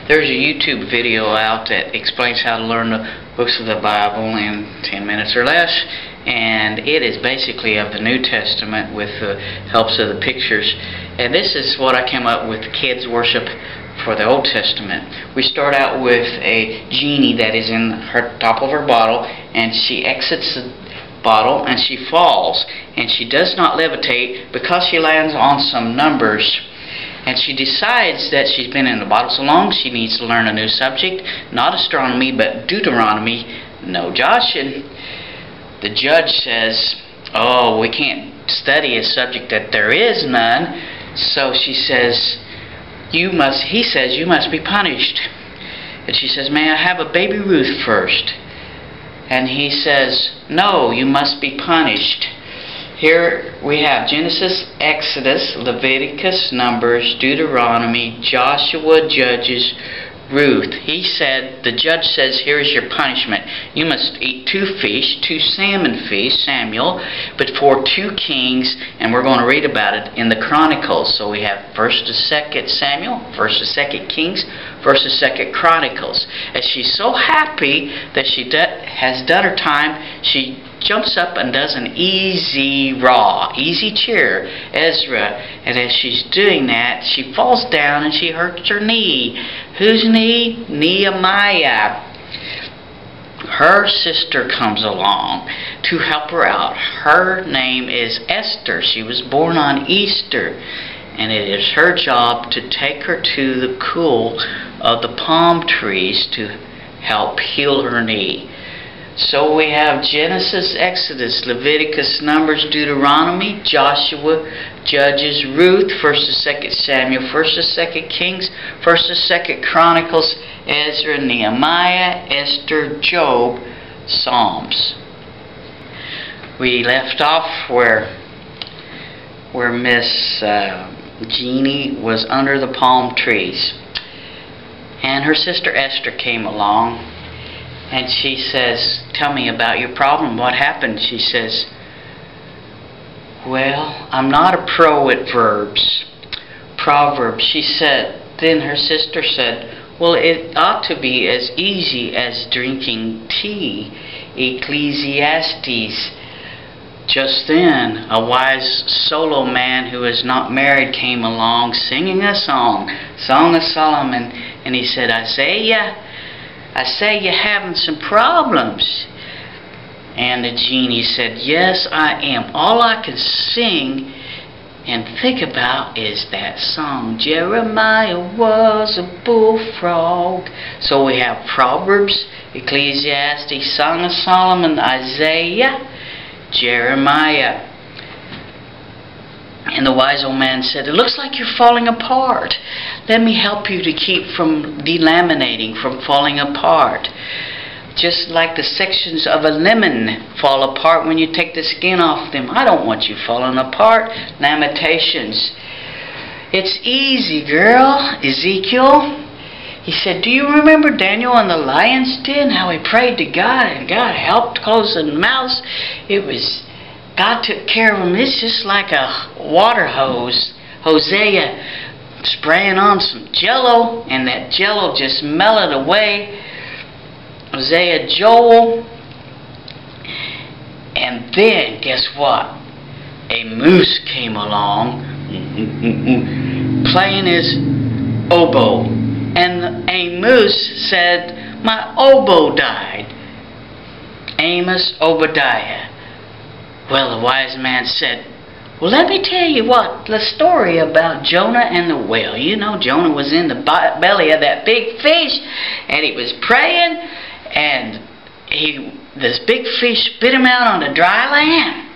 There's a YouTube video out that explains how to learn the books of the Bible in 10 minutes or less, and it is basically of the New Testament with the helps of the pictures. And this is what I came up with, kids worship for the Old Testament. We start out with a genie that is in her top of her bottle, and she exits the bottle and she falls, and she does not levitate because she lands on some numbers. And she decides that she's been in the bottle so long she needs to learn a new subject, not astronomy but Deuteronomy, no Josh. And the judge says, oh, we can't study a subject that there is none. So she says, he says, you must be punished. And she says, may I have a baby Ruth first? And he says, no, you must be punished. Here we have Genesis, Exodus, Leviticus, Numbers, Deuteronomy, Joshua, Judges, Ruth. The judge says, here is your punishment. You must eat 2 fish, 2 salmon feasts, Samuel, before 2 kings, and we're going to read about it in the Chronicles. So we have 1st to 2nd Samuel, 1st to 2nd Kings, 1st to 2nd Chronicles. As she's so happy that she has done her time, she jumps up and does an easy chair, Ezra. And as she's doing that, she falls down and she hurts her knee. Whose knee? Nehemiah. Her sister comes along to help her out. Her name is Esther. She was born on Easter, and it is her job to take her to the cool of the palm trees to help heal her knee. So we have Genesis, Exodus, Leviticus, Numbers, Deuteronomy, Joshua, Judges, Ruth, 1st to 2nd Samuel, 1st to 2nd Kings, 1st to 2nd Chronicles, Ezra, Nehemiah, Esther, Job, Psalms. We left off where Miss Jeannie was under the palm trees, and her sister Esther came along. And she says, tell me about your problem. What happened? She says, well, I'm not a pro at Proverbs. She said, then her sister said, well, it ought to be as easy as drinking tea. Ecclesiastes. Just then, a wise solo man who is not married came along singing a song, Song of Solomon. And he said, I say you're having some problems. And the genie said, yes, I am. All I can sing and think about is that song, Jeremiah was a bullfrog. So we have Proverbs, Ecclesiastes, Song of Solomon, Isaiah, Jeremiah. And the wise old man said, it looks like you're falling apart. Let me help you to keep from delaminating, from falling apart. Just like the sections of a lemon fall apart when you take the skin off them. I don't want you falling apart. Lamentations. It's easy, girl. Ezekiel. He said, do you remember Daniel in the lion's den? How he prayed to God and God helped close the mouths? God took care of him. It's just like a water hose. Hosea spraying on some Jello, and that Jello just melted away. Hosea, Joel. And then, guess what? A moose came along playing his oboe. And a moose said, my oboe died. Amos, Obadiah. Well, the wise man said, well, let me tell you the story about Jonah and the whale. You know, Jonah was in the belly of that big fish, and he was praying, and this big fish spit him out on the dry land.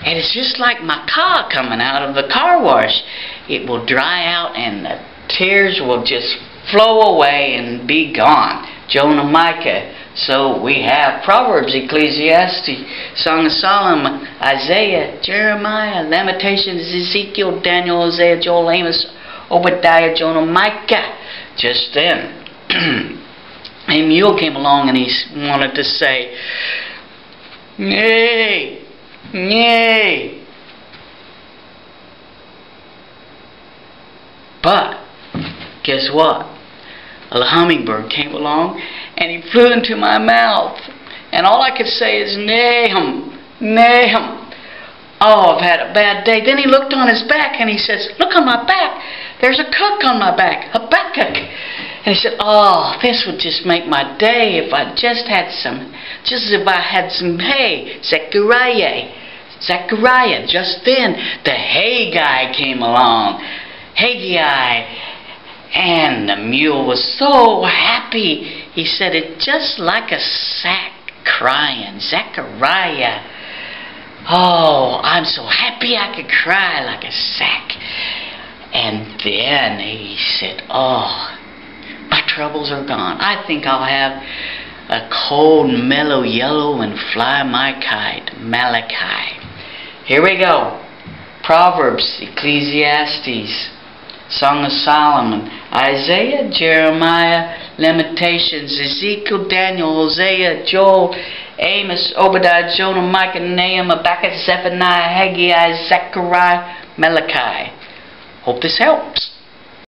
And it's just like my car coming out of the car wash. It will dry out, and the tears will just flow away and be gone. Jonah, Micah. So we have Proverbs, Ecclesiastes, Song of Solomon, Isaiah, Jeremiah, Lamentations, Ezekiel, Daniel, Hosea, Joel, Amos, Obadiah, Jonah, Micah. Just then, a mule came along and he wanted to say, nay, nay. But, guess what? a hummingbird came along and he flew into my mouth. And all I could say is, Nahum, Nahum. Oh, I've had a bad day. Then he looked on his back and he says, look on my back. There's a cook on my back, Habbakuk. And he said, oh, this would just make my day if I just had some, hey, Zechariah. Just then, the hay guy came along. Haggai. And the mule was so happy. He said, it's just like a sack crying. Zechariah. Oh, I'm so happy I could cry like a sack. And then he said, oh, my troubles are gone. I think I'll have a cold, mellow yellow and fly my kite. Malachi. Here we go. Proverbs, Ecclesiastes, Song of Solomon, Isaiah, Jeremiah, Lamentations, Eccl, Daniel, Hosea, Joel, Amos, Obadiah, Jonah, Micah, Nehemiah, Habbakuk, Zephaniah, Haggai, Zechariah, Malachi. Hope this helps.